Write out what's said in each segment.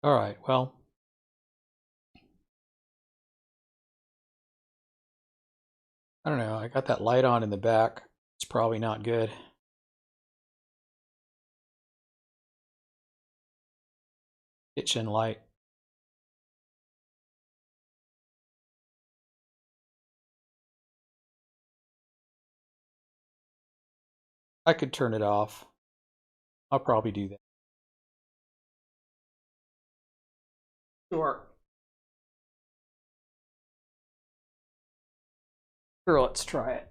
All right, well, I don't know. I got that light on in the back. It's probably not good. Kitchen light. I could turn it off. I'll probably do that. Sure. Sure, let's try it.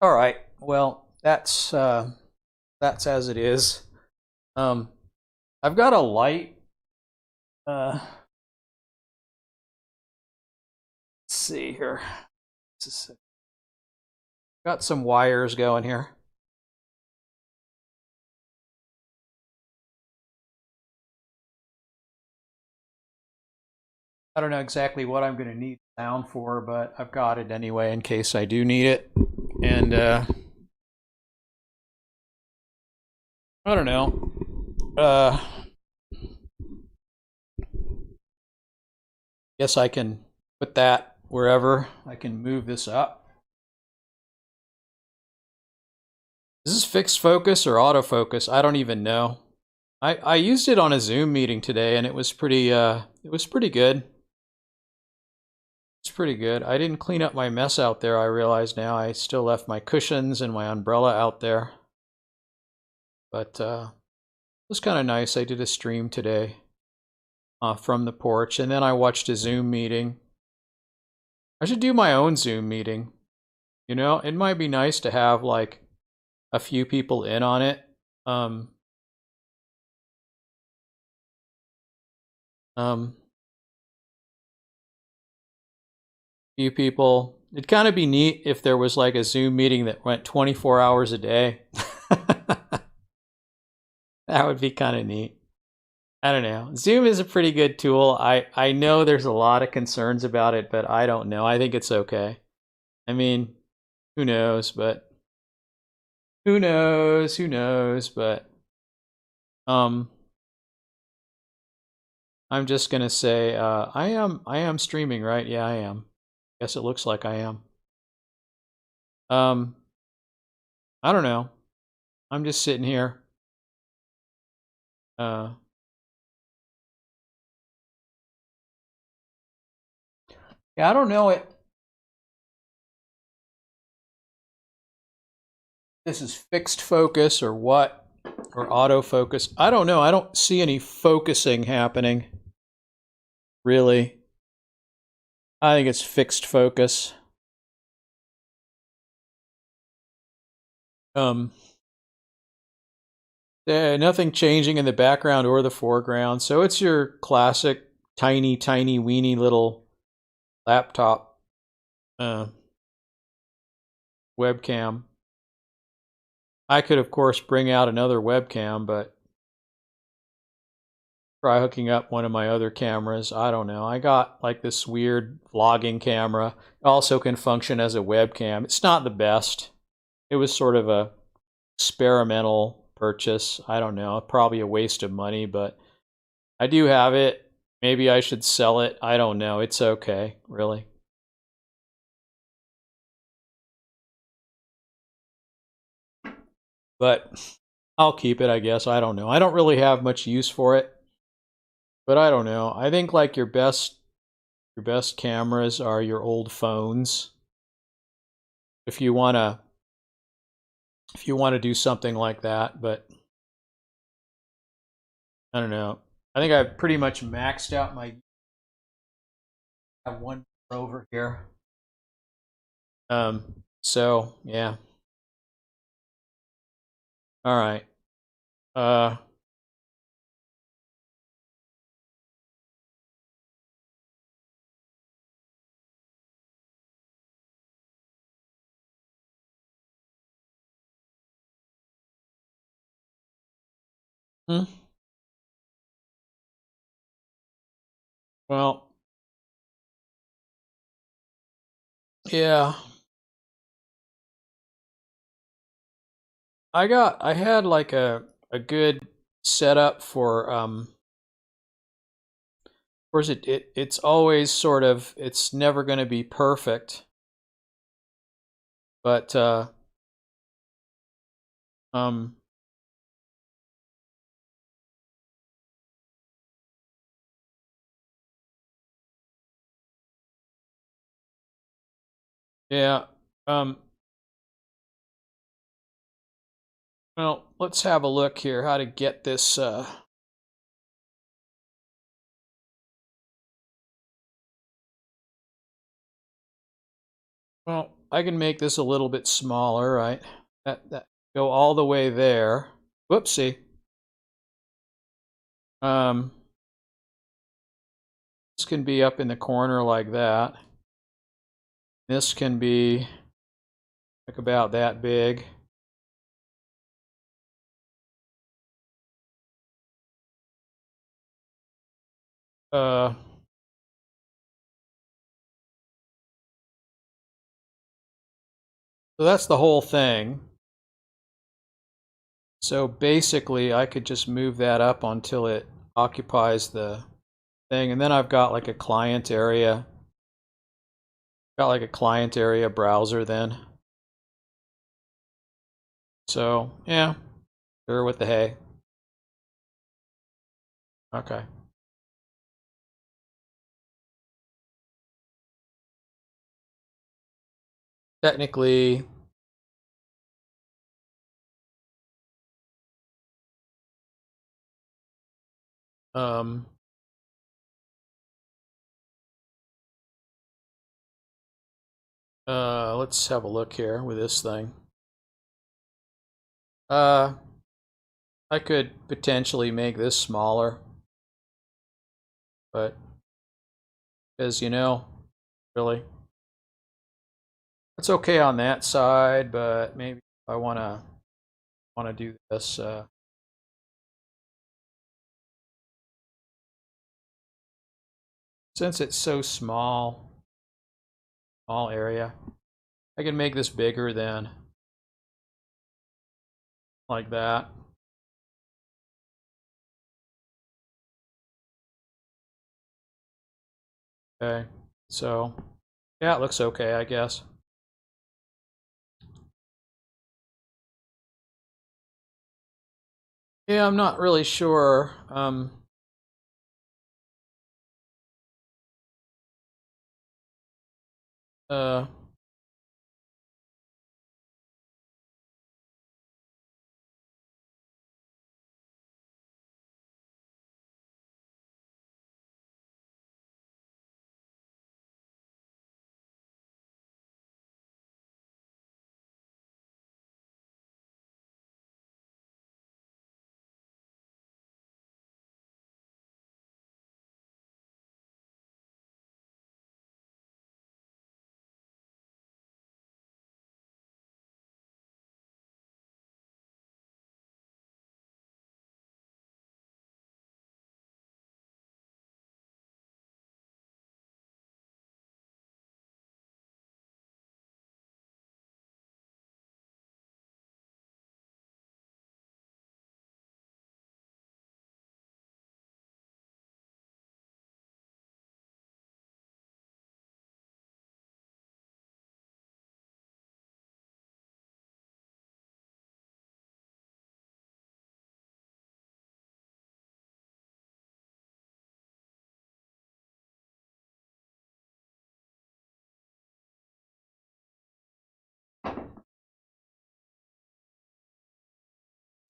All right. Well, that's as it is. Um, I've got a light. Let's see here. Got some wires going here. I don't know exactly what I'm going to need sound for, but I've got it anyway in case I do need it. And I don't know. Guess I can put that wherever. I can move this up. Is this fixed focus or autofocus? I don't even know. I used it on a Zoom meeting today, and it was pretty good. It's pretty good. I didn't clean up my mess out there, I realize now. I still left my cushions and my umbrella out there. But it was kind of nice. I did a stream today from the porch, and then I watched a Zoom meeting. I should do my own Zoom meeting. You know, it might be nice to have like a few people in on it. Few people. It'd kind of be neat if there was like a Zoom meeting that went 24 hours a day. That would be kind of neat. I don't know. Zoom is a pretty good tool. I know there's a lot of concerns about it, but I don't know. I think it's okay. I mean, who knows, but who knows, but um I'm just going to say I am streaming, right? Yeah, I am. Guess it looks like I am. Um I don't know. I'm just sitting here. Uh yeah, I don't know it. This is fixed focus or what, or autofocus. I don't know. I don't see any focusing happening, really. I think it's fixed focus. Um, Nothing changing in the background or the foreground. So it's your classic tiny, tiny, weeny little laptop uh, webcam. I could, of course, bring out another webcam, but try hooking up one of my other cameras. I don't know. I got like this weird vlogging camera. It also can function as a webcam. It's not the best. It was sort of a experimental purchase. I don't know. Probably a waste of money, but I do have it. Maybe I should sell it. I don't know. It's okay, really. But I'll keep it, I guess. I don't know. I don't really have much use for it. But I don't know. I think like your best cameras are your old phones. If you want to do something like that, but I don't know. I think I've pretty much maxed out my I have one over here. So yeah. All right. Uh, hmm. Well, yeah. I had like a good setup for of course it's always sort of, it's never going to be perfect, but um yeah. Um well, let's have a look here how to get this well, I can make this a little bit smaller, right? That go all the way there. Whoopsie. Um this can be up in the corner like that. This can be like about that big. Uh so that's the whole thing. So basically I could just move that up until it occupies the thing, and then I've got like a client area. Got like a client area browser then. So yeah, sure with the hay. Okay. Technically, um, let's have a look here with this thing. Uh, I could potentially make this smaller, but as you know, really, it's okay on that side. But maybe I wanna do this. Since it's so small area, I can make this bigger than like that. Okay, so yeah, it looks okay, I guess. Yeah, I'm not really sure. Uh,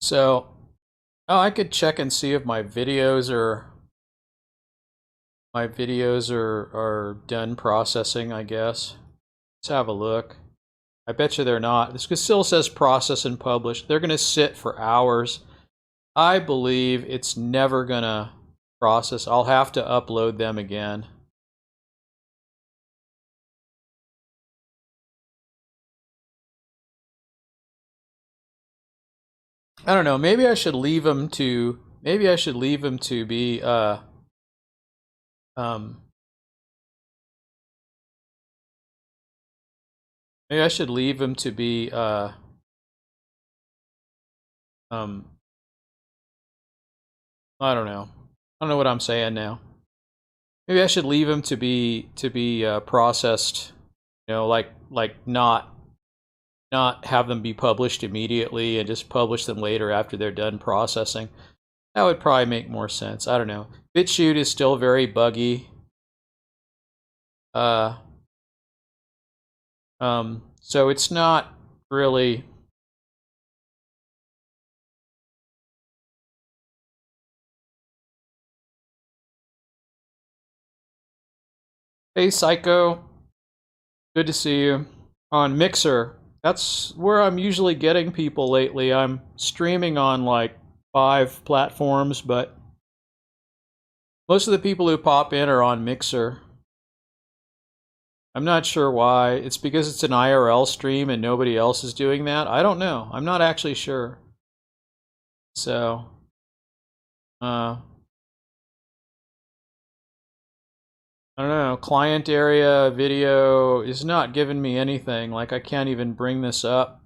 so, oh, I could check and see if my videos are done processing, I guess. Let's have a look. I bet you they're not. This still says process and publish. They're going to sit for hours. I believe it's never going to process. I'll have to upload them again. I don't know. Maybe I should leave them to. Maybe I should leave them to be. Maybe I should leave them to be. I don't know. I don't know what I'm saying now. Maybe I should leave them to be processed. You know, like not have them be published immediately and just publish them later after they're done processing. That would probably make more sense. I don't know. BitChute is still very buggy. So it's not really. Hey, Psycho. Good to see you. On Mixer. That's where I'm usually getting people lately. I'm streaming on like 5 platforms, but most of the people who pop in are on Mixer. I'm not sure why. It's because it's an IRL stream and nobody else is doing that. I don't know. I'm not actually sure. So, I don't know. Client area video is not giving me anything. Like, I can't even bring this up.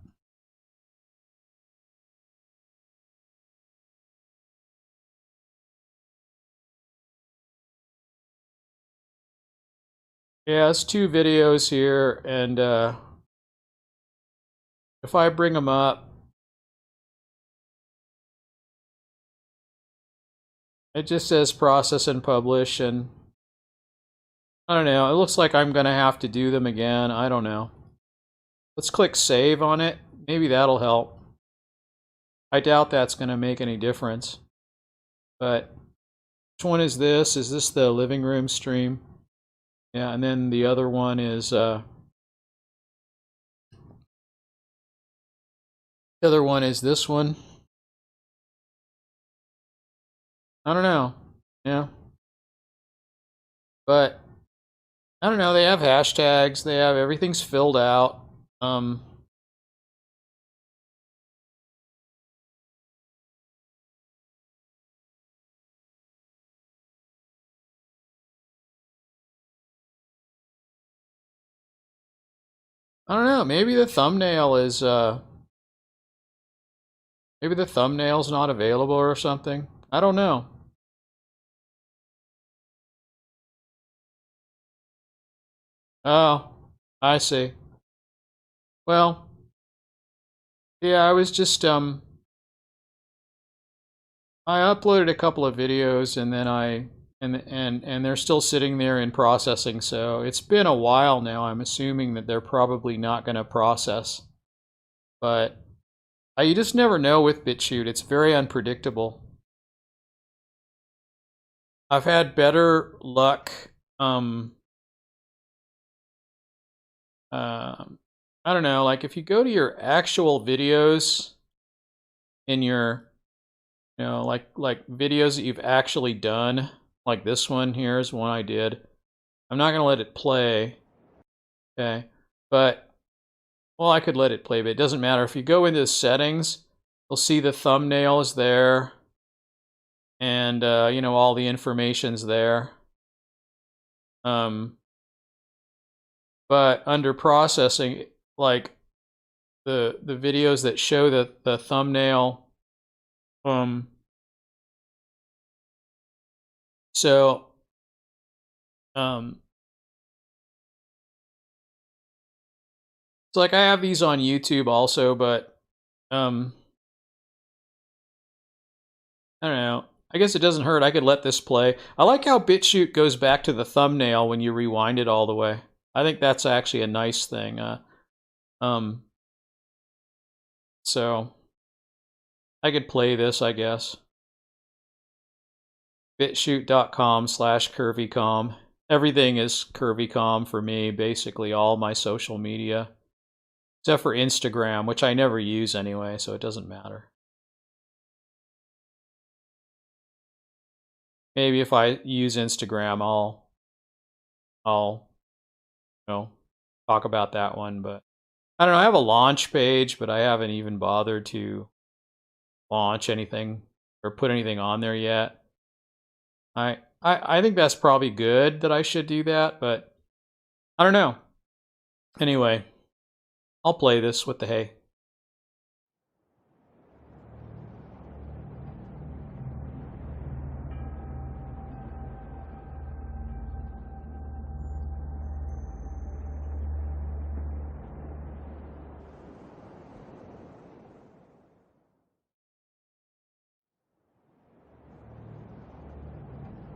Yeah, it's 2 videos here, and if I bring them up, it just says process and publish, and I don't know. It looks like I'm going to have to do them again. I don't know. Let's click save on it. Maybe that'll help. I doubt that's going to make any difference. But which one is this? Is this the living room stream? Yeah, and then the other one is this one. I don't know. Yeah. But I don't know, they have hashtags, they have everything's filled out. I don't know, maybe the thumbnail is maybe the thumbnail's not available or something. I don't know. Oh, I see. Well, yeah, I was just I uploaded a couple of videos and then and they're still sitting there in processing, so it's been a while now. I'm assuming that they're probably not going to process. But you just never know with BitChute. It's very unpredictable. I've had better luck. I don't know. Like if you go to your actual videos in your, you know, like videos that you've actually done, like this one here is one I did. I'm not gonna let it play. Okay, but well, I could let it play, but it doesn't matter. If you go into settings, you'll see the thumbnail is there, and you know, all the information's there. But under processing, like the videos that show the thumbnail, so it's like I have these on YouTube also, but I don't know. I guess it doesn't hurt. I could let this play. I like how BitChute goes back to the thumbnail when you rewind it all the way. I think that's actually a nice thing. So I could play this, I guess. bitchute.com/curvycom. Everything is curvycom for me, basically all my social media. Except for Instagram, which I never use anyway, so it doesn't matter. Maybe if I use Instagram, I'll talk about that one, but I don't know. I have a launch page, but I haven't even bothered to launch anything or put anything on there yet. I think that's probably good that I should do that, but I don't know. Anyway, I'll play this with the hay.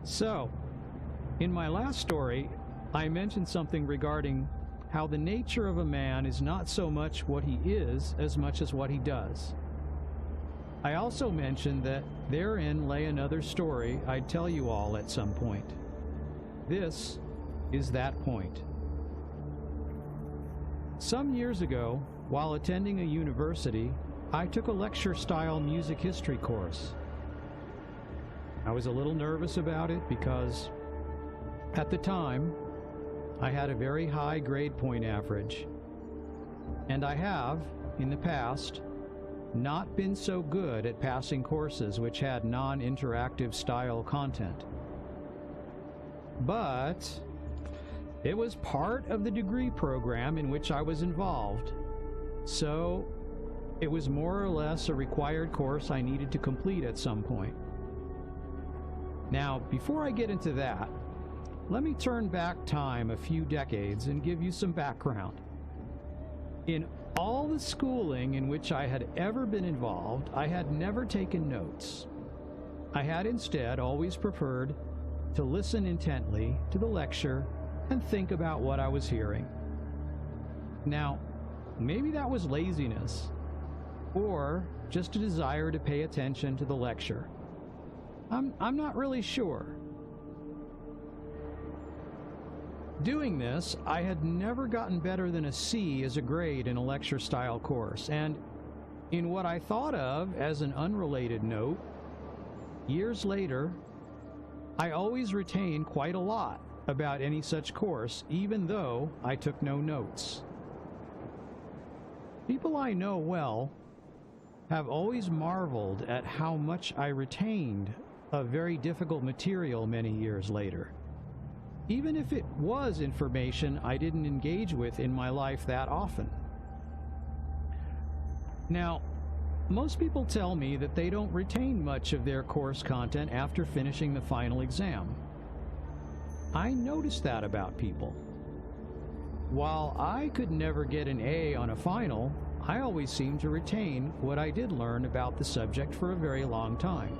So, in my last story, I mentioned something regarding how the nature of a man is not so much what he is as much as what he does. I also mentioned that therein lay another story I'd tell you all at some point. This is that point. Some years ago, while attending a university, I took a lecture-style music history course. I was a little nervous about it because, at the time, I had a very high grade point average, and I have, in the past, not been so good at passing courses which had non-interactive style content. But it was part of the degree program in which I was involved, so it was more or less a required course I needed to complete at some point. Now, before I get into that, let me turn back time a few decades and give you some background. In all the schooling in which I had ever been involved, I had never taken notes. I had instead always preferred to listen intently to the lecture and think about what I was hearing. Now, maybe that was laziness, or just a desire to pay attention to the lecture. I'm not really sure. Doing this, I had never gotten better than a C as a grade in a lecture-style course, and in what I thought of as an unrelated note, years later, I always retain quite a lot about any such course, even though I took no notes. People I know well have always marveled at how much I retained of very difficult material many years later, even if it was information I didn't engage with in my life that often. Now, most people tell me that they don't retain much of their course content after finishing the final exam. I noticed that about people. While I could never get an A on a final, I always seemed to retain what I did learn about the subject for a very long time.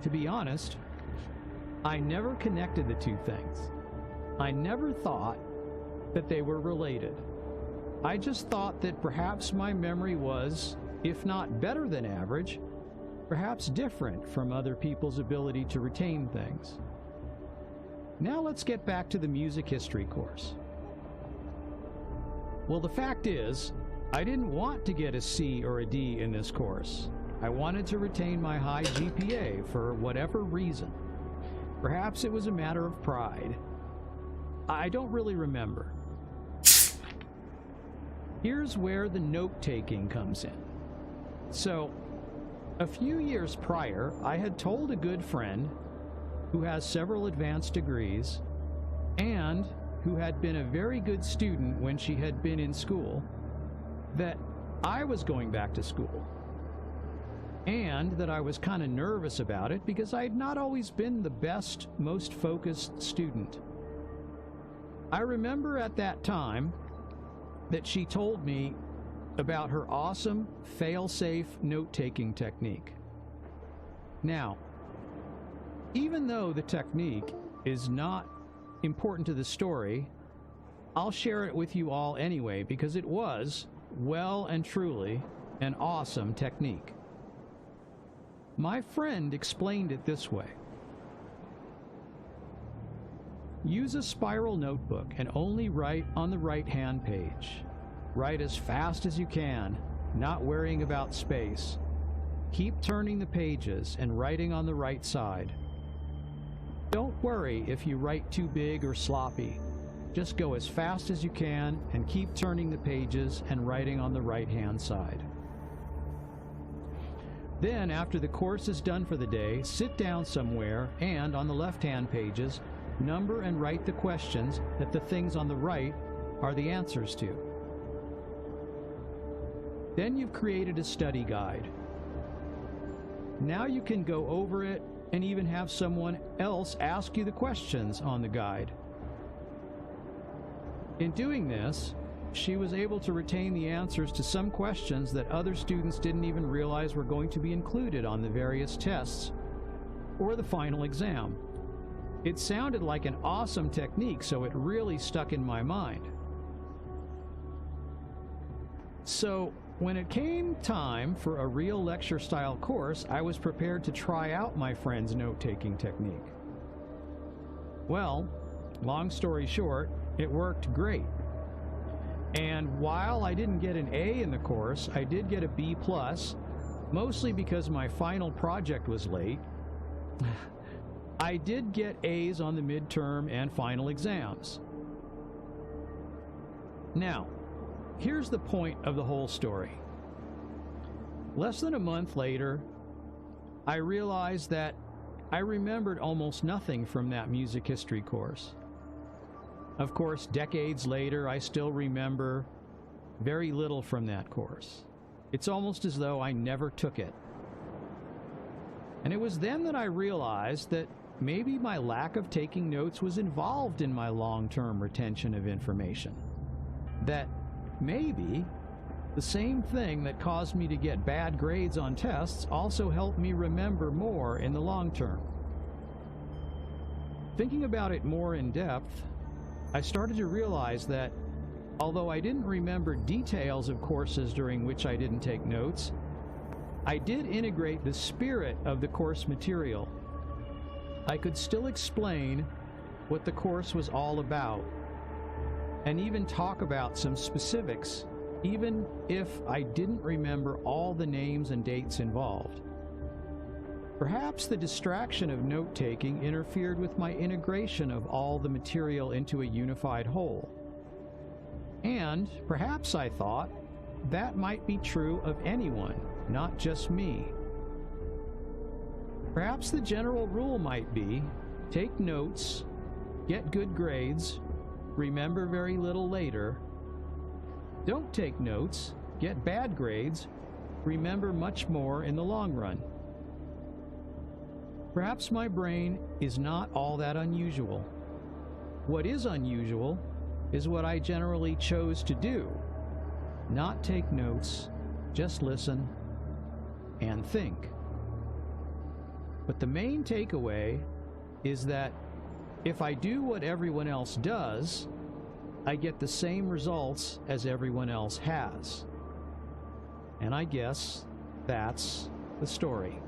To be honest, I never connected the two things. I never thought that they were related. I just thought that perhaps my memory was, if not better than average, perhaps different from other people's ability to retain things. Now let's get back to the music history course. Well, the fact is, I didn't want to get a C or a D in this course. I wanted to retain my high GPA for whatever reason. Perhaps it was a matter of pride. I don't really remember. Here's where the note-taking comes in. So, a few years prior, I had told a good friend who has several advanced degrees and who had been a very good student when she had been in school that I was going back to school, and that I was kind of nervous about it because I had not always been the best, most focused student. I remember at that time that she told me about her awesome fail-safe note-taking technique. Now, even though the technique is not important to the story, I'll share it with you all anyway because it was, well and truly, an awesome technique. My friend explained it this way. Use a spiral notebook and only write on the right-hand page. Write as fast as you can, not worrying about space. Keep turning the pages and writing on the right side. Don't worry if you write too big or sloppy. Just go as fast as you can and keep turning the pages and writing on the right-hand side. Then, after the course is done for the day, sit down somewhere and, on the left-hand pages, number and write the questions that the things on the right are the answers to. Then you've created a study guide. Now you can go over it and even have someone else ask you the questions on the guide. In doing this, she was able to retain the answers to some questions that other students didn't even realize were going to be included on the various tests or the final exam. It sounded like an awesome technique, so it really stuck in my mind. So, when it came time for a real lecture-style course, I was prepared to try out my friend's note-taking technique. Well, long story short, it worked great. And while I didn't get an A in the course, I did get a B+, mostly because my final project was late. I did get A's on the midterm and final exams. Now, here's the point of the whole story. Less than a month later, I realized that I remembered almost nothing from that music history course. Of course, decades later, I still remember very little from that course. It's almost as though I never took it. And it was then that I realized that maybe my lack of taking notes was involved in my long-term retention of information. That maybe the same thing that caused me to get bad grades on tests also helped me remember more in the long term. Thinking about it more in depth, I started to realize that although I didn't remember details of courses during which I didn't take notes, I did integrate the spirit of the course material. I could still explain what the course was all about, and even talk about some specifics, even if I didn't remember all the names and dates involved. Perhaps the distraction of note-taking interfered with my integration of all the material into a unified whole. And perhaps I thought that might be true of anyone, not just me. Perhaps the general rule might be, take notes, get good grades, remember very little later. Don't take notes, get bad grades, remember much more in the long run. Perhaps my brain is not all that unusual. What is unusual is what I generally chose to do. Not take notes, just listen and think. But the main takeaway is that if I do what everyone else does, I get the same results as everyone else has. And I guess that's the story.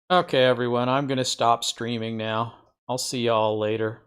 Okay, everyone, I'm going to stop streaming now. I'll see y'all later.